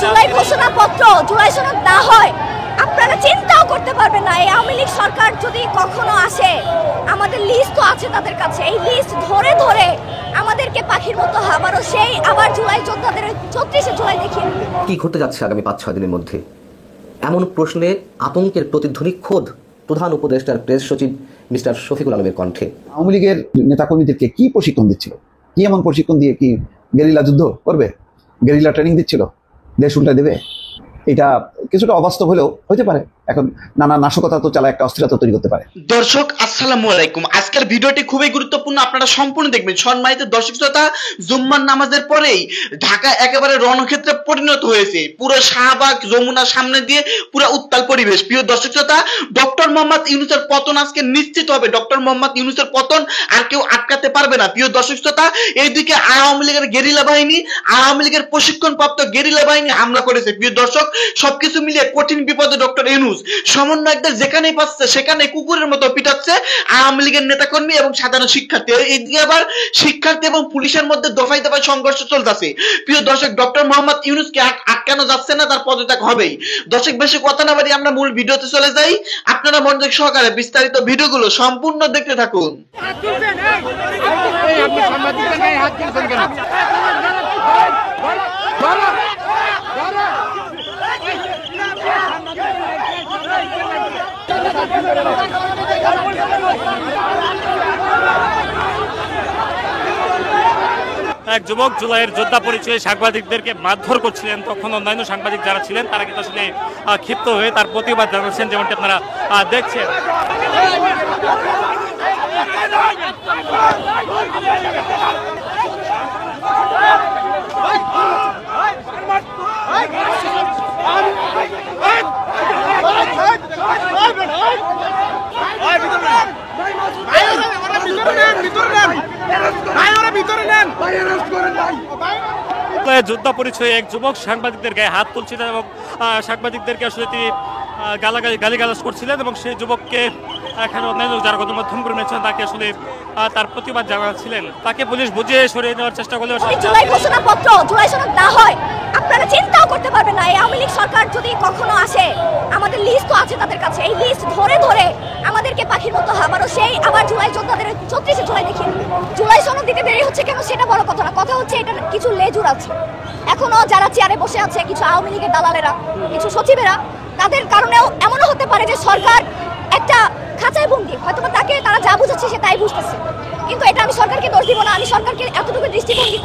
জুলাই ঘোষণাপত্র, জুলাই সনদ না হয় আপনারা চিন্তাও করতে পারবেন না। এই আওয়ামী লীগ সরকার যদি কখনো আসে, আমাদের লিস্ট তো আছে তাদের কাছে, এই লিস্ট ধরে ধরে আমাদেরকে পাখির মতো আবারও সেই আবার জুলাই যোদ্ধাদের 34শে জুলাই দেখিয়ে কি ঘটতে যাচ্ছে আগামী 5-6 দিনের মধ্যে, এমন প্রশ্নে আতঙ্কের প্রতিধ্বনি খোদ প্রধান উপদেষ্টার প্রেস সচিব মিস্টার শফিকুল আলমের কণ্ঠে। আওয়ামী লীগের নেতাকর্মীদেরকে কি প্রশিক্ষণ দিচ্ছিল? কি এমন প্রশিক্ষণ দিয়ে কি গেরিলা যুদ্ধ করবে? গেরিলা ট্রেনিং দিচ্ছিল? দেশ উল্টায় দেবে? এটা কিছুটা অবাস্তব হলেও হতে পারে। এখন নানা নাশকতা তো চালা একটা অস্থিরতা তৈরি করতে পারে। দর্শক আসসালামু আলাইকুম, আজকের ভিডিওটি খুবই গুরুত্বপূর্ণ, আপনারা সম্পূর্ণ দেখবেন। সম্মানিত দর্শক শ্রোতা, জুম্মার নামাজের পরেই ঢাকা একেবারে রণক্ষেত্রে পরিণত হয়েছে। পুরো শাহবাগ যমুনার সামনে দিয়ে পুরো উত্তাল পরিবেশ। প্রিয় দর্শক শ্রোতা, ডক্টর মোহাম্মদ ইউনূসের পতন আজকে নিশ্চিত হবে। ডক্টর মোহাম্মদ ইউনূসের পতন আর কেউ আটকাতে পারবে না। প্রিয় দর্শক শ্রোতা, এইদিকে আওয়ামী লীগের গেরিলা বাহিনী, আওয়ামী লীগের প্রশিক্ষণপ্রাপ্ত গেরিলা বাহিনী হামলা করেছে। প্রিয় দর্শক, সবকিছু মিলিয়ে কঠিন বিপদে ডক্টর ইউনূস। সমন্বয়কদের যেখানেই পাচ্ছে সেখানে কুকুরের মতো পিটাচ্ছে আওয়ামী লীগের নেতাকর্মী এবং সাধারণ শিক্ষার্থী। এইদিকে আবার শিক্ষার্থী এবং পুলিশের মধ্যে দফায় দফায় সংঘর্ষ চলতেছে। প্রিয় দর্শক, ডক্টর মোহাম্মদ ইউনূসকে আটকানো যাচ্ছে না, তার পদত্যাগ হবেই। দর্শক, বেশি কথা না বাড়িয়ে আমরা মূল ভিডিওতে চলে যাই। আপনারা মনোযোগ সহকারে বিস্তারিত ভিডিওগুলো সম্পূর্ণ দেখতে থাকুন। এক যুবক জুলাইয়ের যোদ্ধা পরিচয়ে সাংবাদিকদেরকে মারধর করছিলেন, তখন অন্যান্য সাংবাদিক যারা ছিলেন তারা কিন্তু আসলে ক্ষিপ্ত হয়ে তার প্রতিবাদ জানাচ্ছেন, যেমনটি আপনারা দেখছেন। যোদ্ধা পরিচয়ে এক যুবক সাংবাদিকদের গায়ে হাত তুলছিলেন এবং সাংবাদিকদেরকে আসলে তিনি গালিগালাজ করছিলেন এবং সেই যুবককে এখানে অন্যান্য যারা গণমাধ্যম কর্মী আছেন তাকে আসলে তার প্রতিবাদ জানাচ্ছিলেন। তাকে পুলিশ বুঝিয়ে সরিয়ে নেওয়ার চেষ্টা করলেও জুলাই ঘোষণাপত্র, জুলাই সনদ না হয় আপনারা চিন্তাও করতে পারবেন না। এই আওয়ামী লীগ সরকার যদি কখনো আসে, আমাদের লিস্ট তো আছে তাদের কাছে, এই লিস্ট ধরে ধরে আমাদেরকে পাখির মতো আবারও সেই আবার জুলাই যোদ্ধাদের 34শে জুলাই দেখিয়ে জুলাই সনদ দিতে দেরি হচ্ছে কেন সেটা বড় কথা না। কথা হচ্ছে এটা কিছু লেজুর আছে এখনো যারা চেয়ারে বসে আছে, কিছু আওয়ামী লীগের দালালেরা, কিছু সচিবেরা, তাদের কারণেও এমনও হতে পারে যে সরকার একটা খাঁচায় বন্দি, হয়তো তারা যা বুঝাচ্ছে সে তাই বুঝতেছে। কিন্তু এটা আমি সরকারকে দোষ দিব না। আমি সরকারকে এতটুকু দৃষ্টিভঙ্গি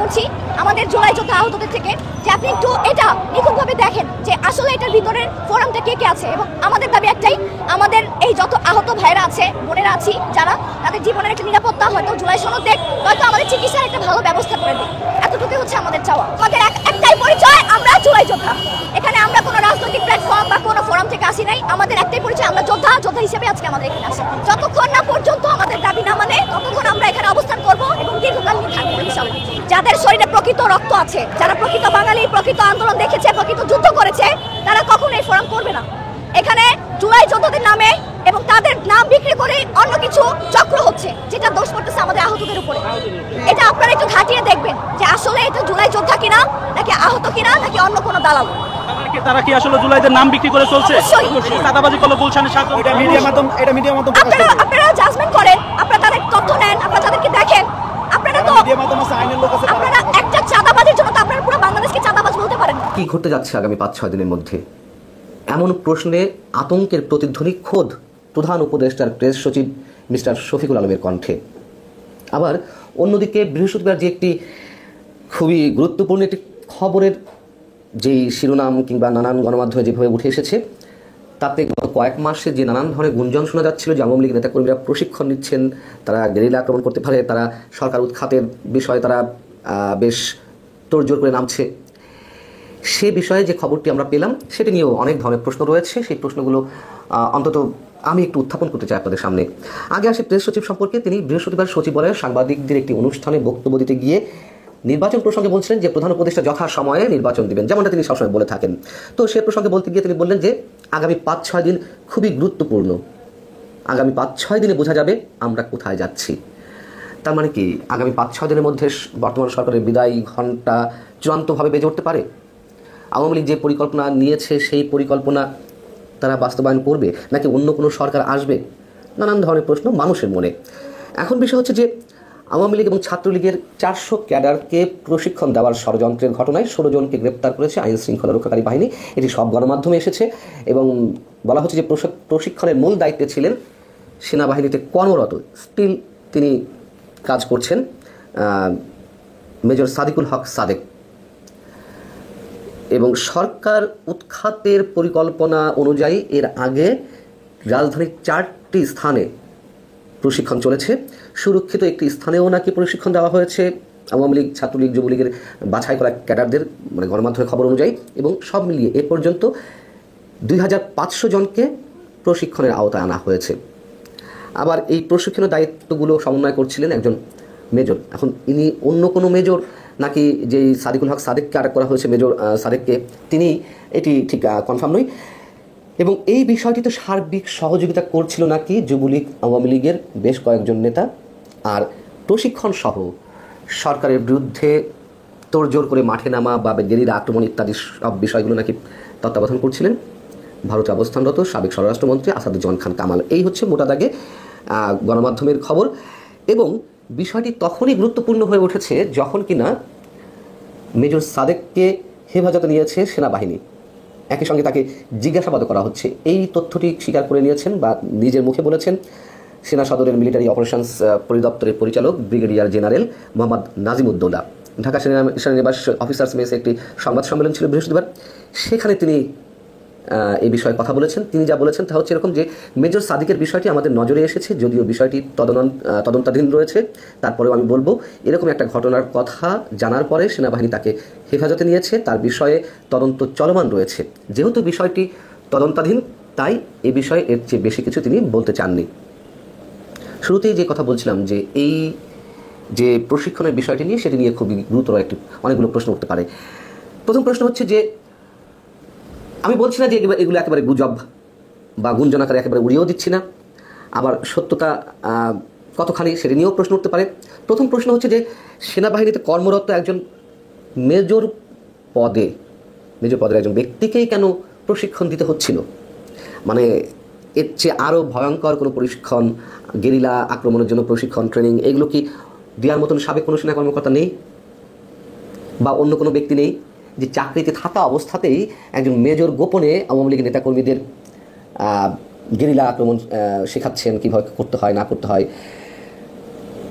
করছি আমাদের জুলাই যোদ্ধা আহতদের থেকে, যে আপনি একটু এটা নিখুঁতভাবে দেখেন যে আসলে এটার ভিতরের ফোরামটা কে কে আছে। এবং আমাদের দাবি একটাই, আমাদের এই যত আহত ভাইরা আছে, বোনেরা আছি, যারা তাদের জীবনের একটা নিরাপত্তা, হয়তো জুলাই সনদ দেখ, হয়তো আমাদের চিকিৎসার একটা ভালো ব্যবস্থা করে দিক, এতটুকুই হচ্ছে আমাদের চাওয়া। আমাদের একটাই পরিচয়, আমরা জুলাই যোদ্ধা। এখানে আমরা কোনো রাজনৈতিক প্ল্যাটফর্ম বা কোনো ফোরাম থেকে আসি নাই। আমাদের একটাই পরিচয়, আমরা যোদ্ধা হিসেবে আজকে আমাদের এখানে আসি। যতক্ষণ না পর্যন্ত আমাদের দাবি না মানে, ততক্ষণ আমরা এখানে অবস্থান করবো এবং দীর্ঘকাল থাকবো ইনশাআল্লাহ। যাদের শরীরে প্রকৃত রক্ত আছে, যারা প্রকৃত বাঙালি, প্রকৃত আন্দোলন দেখেছে, প্রকৃত যুদ্ধ করেছে, তারা কখনো এই ফোরাম করবে না। এখানে জুলাই যোদ্ধাদের নামে এবং তাদের নাম বিক্রি করে অন্য কিছু চক্র হচ্ছে, যেটা দোষ করতেছে আমাদের আহতদের উপরে। এটা আপনারা একটু ঘাটিয়ে দেখবেন যে আসলে এটা জুলাই যোদ্ধা কিনা, নাকি আহত কিনা, নাকি অন্য কোনো দালাল। তারা কি আসলে জুলাইদের নাম বিক্রি করে চলছে? চাঁদাবাজি করলো গুলশানের সাথে। এটা মিডিয়া মাধ্যম আপনারা জাজমেন্ট করেন, আপনারা তাদের তথ্য নেন, আপনারা তাদেরকে দেখেন। আপনারা তো মিডিয়া মাধ্যম আছে, আইনের লোক আছে। আপনারা একটা চাঁদাবাজির জন্য তো আপনারা পুরো বাংলাদেশকে চাঁদাবাজ বলতে পারেন না। কি ঘটতে যাচ্ছে আগামী 5-6 দিনের মধ্যে, এমন প্রশ্নে আতঙ্কের প্রতিধ্বনি খোদ প্রধান উপদেষ্টার প্রেস সচিব মিস্টার শফিকুল আলমের কণ্ঠে। আবার অন্যদিকে বৃহস্পতিবার যে একটি খুবই গুরুত্বপূর্ণ একটি খবরের যেই শিরোনাম কিংবা নানান গণমাধ্যমে যেভাবে উঠে এসেছে, তাতে কয়েক মাসে যে নানান ধরনের গুঞ্জন শোনা যাচ্ছিল যে আওয়ামী লীগ নেতাকর্মীরা প্রশিক্ষণ নিচ্ছেন, তারা গেরিলা আক্রমণ করতে পারে, তারা সরকার উৎখাতের বিষয়ে তারা বেশ তোড়জোড় করে নামছে, সে বিষয়ে যে খবরটি আমরা পেলাম সেটি নিয়েও অনেক ধরনের প্রশ্ন রয়েছে। সেই প্রশ্নগুলো অন্তত আমি একটু উত্থাপন করতে চাই আপনাদের সামনে। আগে আসে প্রেস সচিব সম্পর্কে। তিনি বৃহস্পতিবার সচিবালয়ে সাংবাদিকদের একটি অনুষ্ঠানে বক্তব্য দিতে গিয়ে নির্বাচন প্রসঙ্গে বলছিলেন যে প্রধান উপদেষ্টা যথা সময়ে নির্বাচন দিবেন, যেমনটা তিনি সবসময় বলে থাকেন। তো সে প্রসঙ্গে বলতে গিয়ে তিনি বললেন যে আগামী 5-6 দিন খুবই গুরুত্বপূর্ণ। আগামী 5-6 দিনে বোঝা যাবে আমরা কোথায় যাচ্ছি। তার মানে কি আগামী 5-6 দিনের মধ্যে বর্তমান সরকারের বিদায়ী ঘণ্টা চূড়ান্তভাবে বেজে উঠতে পারে? আওয়ামী লীগ যে পরিকল্পনা নিয়েছে সেই পরিকল্পনা তারা বাস্তবায়ন করবে, নাকি অন্য কোনো সরকার আসবে? নানান ধরনের প্রশ্ন মানুষের মনে। এখন বিষয় হচ্ছে যে আওয়ামী লীগ এবং ছাত্রলীগের 400 ক্যাডারকে প্রশিক্ষণ দেওয়ার ষড়যন্ত্রের ঘটনায় 16 জনকে গ্রেপ্তার করেছে আইন শৃঙ্খলা রক্ষাকারী বাহিনী। এটি সব গণমাধ্যমে এসেছে এবং বলা হচ্ছে যে প্রশিক্ষণের মূল দায়িত্বে ছিলেন সেনাবাহিনীতে কর্মরত, স্টিল তিনি কাজ করছেন মেজর সাদিকুল হক সাদেক। এবং সরকার উৎখাতের পরিকল্পনা অনুযায়ী এর আগে রাজধানীর 4টি স্থানে প্রশিক্ষণ চলেছে। সুরক্ষিত একটি স্থানেও নাকি প্রশিক্ষণ দেওয়া হয়েছে আওয়ামী লীগ, ছাত্রলীগ, যুবলীগের বাছাই করা ক্যাডারদের, মানে গণমাধ্যমের খবর অনুযায়ী। এবং সব মিলিয়ে এ পর্যন্ত 2500 জনকে প্রশিক্ষণের আওতায় আনা হয়েছে। আবার এই প্রশিক্ষণের দায়িত্বগুলো সমন্বয় করছিলেন একজন মেজর। এখন ইনি অন্য কোনো মেজর নাকি যেই সাদিকুল হক সাদেককে আটক করা হয়েছে মেজর সাদেককে, তিনি, এটি ঠিক কনফার্ম নয়। এবং এই বিষয়টিতে সার্বিক সহযোগিতা করছিল নাকি যুবলীগ, আওয়ামী লীগের বেশ কয়েকজন নেতা। আর প্রশিক্ষণ সহ সরকারের বিরুদ্ধে তোড়জোড় করে মাঠে নামা বা গেরিলা আক্রমণ ইত্যাদি সব বিষয়গুলো নাকি তত্ত্বাবধান করছিলেন ভারতে অবস্থানরত সাবেক স্বরাষ্ট্রমন্ত্রী আসাদুজ্জামান খান কামাল। এই হচ্ছে মোটা দাগে গণমাধ্যমের খবর। এবং বিষয়টি তখনই গুরুত্বপূর্ণ হয়ে উঠেছে যখন কিনা মেজর সাদেককে হেফাজতে নিয়েছে সেনাবাহিনী। একই সঙ্গে তাকে জিজ্ঞাসাবাদ করা হচ্ছে। এই তথ্যটি স্বীকার করে নিয়েছেন বা নিজের মুখে বলেছেন সেনা সদরের মিলিটারি অপারেশনস পরিদপ্তরের পরিচালক ব্রিগেডিয়ার জেনারেল মোহাম্মদ নাজিমুদ্দৌলা। ঢাকা সেনানিবাস অফিসার্স মেসে একটি সংবাদ সম্মেলন ছিল বৃহস্পতিবার, সেখানে তিনি এই বিষয়ে কথা বলেছেন। তিনি যা বলেছেন তা হচ্ছে এরকম যে মেজর সাদিকের বিষয়টি আমাদের নজরে এসেছে, যদিও বিষয়টি তদন্তাধীন রয়েছে, তারপরেও আমি বলবো এরকম একটা ঘটনার কথা জানার পরে সেনাবাহিনী তাকে হেফাজতে নিয়েছে, তার বিষয়ে তদন্ত চলমান রয়েছে। যেহেতু বিষয়টি তদন্তাধীন, তাই এ বিষয়ে এর চেয়ে বেশি কিছু তিনি বলতে চাননি। শুরুতেই যে কথা বলছিলাম যে এই যে প্রশিক্ষণের বিষয়টি নিয়ে, সেটি নিয়ে খুবই গুরুতর অনেকগুলো প্রশ্ন উঠতে পারে। প্রথম প্রশ্ন হচ্ছে যে আমি বলছি না যে এগুলো একেবারে গুজব বা গুঞ্জন আকারে একেবারে উড়িয়েও দিচ্ছি না, আবার সত্যতা কতখানি সেটি নিয়েও প্রশ্ন উঠতে পারে। প্রথম প্রশ্ন হচ্ছে যে সেনাবাহিনীতে কর্মরত একজন মেজর পদের একজন ব্যক্তিকেই কেন প্রশিক্ষণ দিতে হচ্ছিল? মানে এর চেয়ে আরও ভয়ঙ্কর কোনো প্রশিক্ষণ, গেরিলা আক্রমণের জন্য প্রশিক্ষণ, ট্রেনিং, এগুলো কি দেওয়ার মতন সাবেক কোনো সেনা কর্মকর্তা নেই বা অন্য কোনো ব্যক্তি নেই যে চাকরিতে থাকা অবস্থাতেই একজন মেজর গোপনে আওয়ামী লীগের নেতাকর্মীদের গেরিলা আক্রমণ শেখাচ্ছেন, কীভাবে করতে হয় না করতে হয়?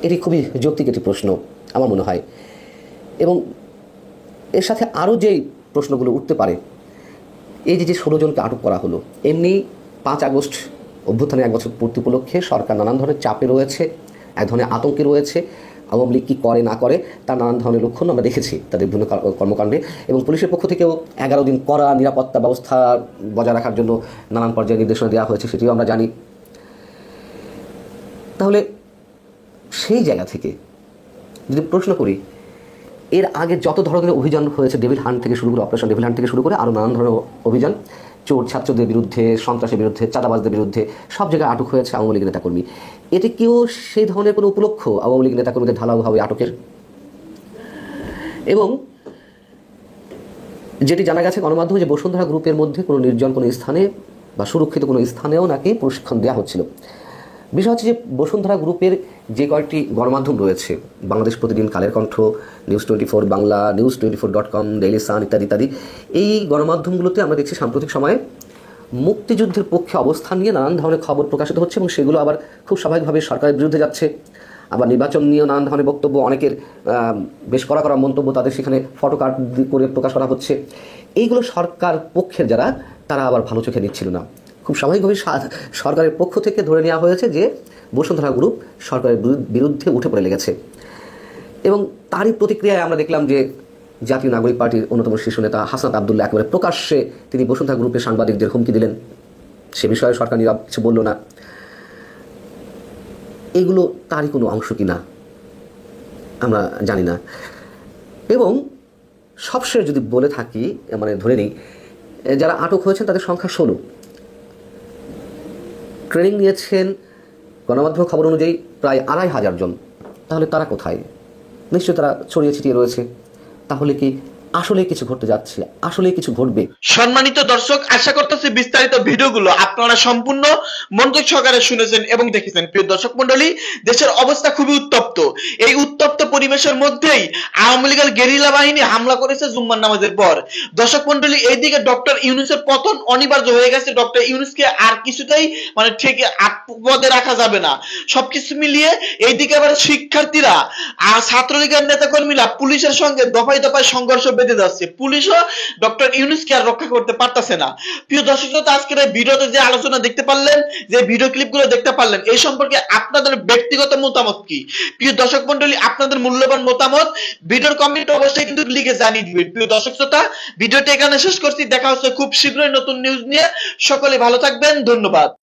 এটি খুবই যৌক্তিক একটি প্রশ্ন আমার মনে হয়। এবং এর সাথে আরও যেই প্রশ্নগুলো উঠতে পারে, এই যে 16 জনকে আটক করা হলো, এমনি 5 আগস্ট অভ্যুত্থানের 1 বছর পূর্তি উপলক্ষে সরকার নানান ধরনের চাপে রয়েছে, এক ধরনের আতঙ্কে রয়েছে। আওয়ামী লীগ কী করে না করে তার নানান ধরনের লক্ষণ আমরা দেখেছি তাদের বিভিন্ন কর্মকাণ্ডে। এবং পুলিশের পক্ষ থেকেও 11 দিন কড়া নিরাপত্তা ব্যবস্থা বজায় রাখার জন্য নানান পর্যায়ে নির্দেশনা দেওয়া হয়েছে, সেটিও আমরা জানি। তাহলে সেই জায়গা থেকে যদি প্রশ্ন করি, এর আগে যত ধরনের অভিযান হয়েছে, ডেভিল হান্ট থেকে শুরু করে, অপারেশন ডেভিল হান্ট থেকে শুরু করে আরও নানান ধরনের অভিযান, চোর ছাত্রদের বিরুদ্ধে, সন্ত্রাসের বিরুদ্ধে, চাঁদাবাজদের বিরুদ্ধে, সব জায়গায় আটক হয়েছে আওয়ামী লীগের নেতাকর্মী। এটি কেউ সেই ধরনের কোনো উপলক্ষ আওয়ামী লীগের নেতাকর্মীদের ঢালাওভাবে আটকের? এবং যেটি জানা গেছে গণমাধ্যমে যে বসুন্ধরা গ্রুপের মধ্যে কোনো নির্জন কোনো স্থানে বা সুরক্ষিত কোনো স্থানেও নাকি প্রশিক্ষণ দেওয়া হচ্ছিল। বিষয় হচ্ছে যে বসুন্ধরা গ্রুপের যে কয়েকটি গণমাধ্যম রয়েছে, বাংলাদেশ প্রতিদিন, Kaler Kantho, news 24 Bangla, news24.com, Daily Sun ইত্যাদি ইত্যাদি, এই গণমাধ্যমগুলোতে আমরা দেখছি সাম্প্রতিক সময়ে মুক্তিযুদ্ধের পক্ষে অবস্থান নিয়ে নানান ধরনের খবর প্রকাশিত হচ্ছে এবং সেগুলো আবার খুব স্বাভাবিকভাবে সরকারের বিরুদ্ধে যাচ্ছে। আবার নির্বাচন নিয়েও নানান ধরনের বক্তব্য, অনেকের বেশ কড়া মন্তব্য তাদের সেখানে ফটোকার্ড করে প্রকাশ করা হচ্ছে। এইগুলো সরকার পক্ষের যারা, তারা আবার ভালো চোখে নিচ্ছিল না। খুব স্বাভাবিকভাবে সরকারের পক্ষ থেকে ধরে নেওয়া হয়েছে যে বসুন্ধরা গ্রুপ সরকারের বিরুদ্ধে উঠে পড়ে লেগেছে। এবং তারই প্রতিক্রিয়ায় আমরা দেখলাম যে জাতীয় নাগরিক পার্টির অন্যতম শীর্ষ নেতা হাসনাত আবদুল্লাহ একেবারে প্রকাশ্যে তিনি বসুন্ধরা গ্রুপের সাংবাদিকদের হুমকি দিলেন। সে বিষয়ে সরকার নীরব, কিছু বলল না। এগুলো তারই কোনো অংশ কি না আমরা জানি না। এবং সবশেষ যদি বলে থাকি, মানে ধরে নিই, যারা আটক হয়েছেন তাদের সংখ্যা 16। ট্রেনিং নিয়েছেন গণমাধ্যমের খবর অনুযায়ী প্রায় ২৫০০ জন। তাহলে তারা কোথায়? নিশ্চয়ই তারা ছড়িয়ে ছিটিয়ে রয়েছে। তাহলে কি আসলে কিছু ঘটতে যাচ্ছে, আসলে কিছু ঘটবে? সম্মানিত দর্শক, আশা করতেছি বিস্তারিত ভিডিওগুলো আপনারা সম্পূর্ণ মনোযোগ সহকারে শুনেছেন এবং দেখেছেন। প্রিয় দর্শক মন্ডলী, দেশের অবস্থা খুবই উত্তপ্ত। এই উত্তপ্ত পরিবেশের মধ্যেই আওয়ামী লীগের গেরিলা বাহিনী হামলা করেছে জুম্মার নামাজের পর। দর্শক মন্ডলী, এইদিকে ডক্টর ইউনূসের পতন অনিবার্য হয়ে গেছে। ডক্টর ইউনূসকে আর কিছুতেই ঠিক পদে রাখা যাবে না। সবকিছু মিলিয়ে এইদিকে আবার শিক্ষার্থীরা আর ছাত্রলীগের নেতাকর্মীরা পুলিশের সঙ্গে দফায় দফায় সংঘর্ষ বেঁধে যাচ্ছে। পুলিশও ডক্টর ইউনূসকে আর রক্ষা করতে পারতেছে না। প্রিয় দর্শক, আজকের এই ভিডিওতে যে আলোচনা দেখতে পারলেন, যে ভিডিও ক্লিপগুলো দেখতে পারলেন, এই সম্পর্কে আপনাদের ব্যক্তিগত মতামত কি? প্রিয় দর্শক মন্ডলী, আপনাদের মূল্যবান মতামত ভিডিওর কমেন্ট অবশ্যই কিন্তু লিখে জানিয়ে দিবেন। প্রিয় দর্শক শ্রোতা, ভিডিওটি এখানে শেষ করছি। দেখা হচ্ছে খুব শীঘ্রই নতুন নিউজ নিয়ে। সকলে ভালো থাকবেন, ধন্যবাদ।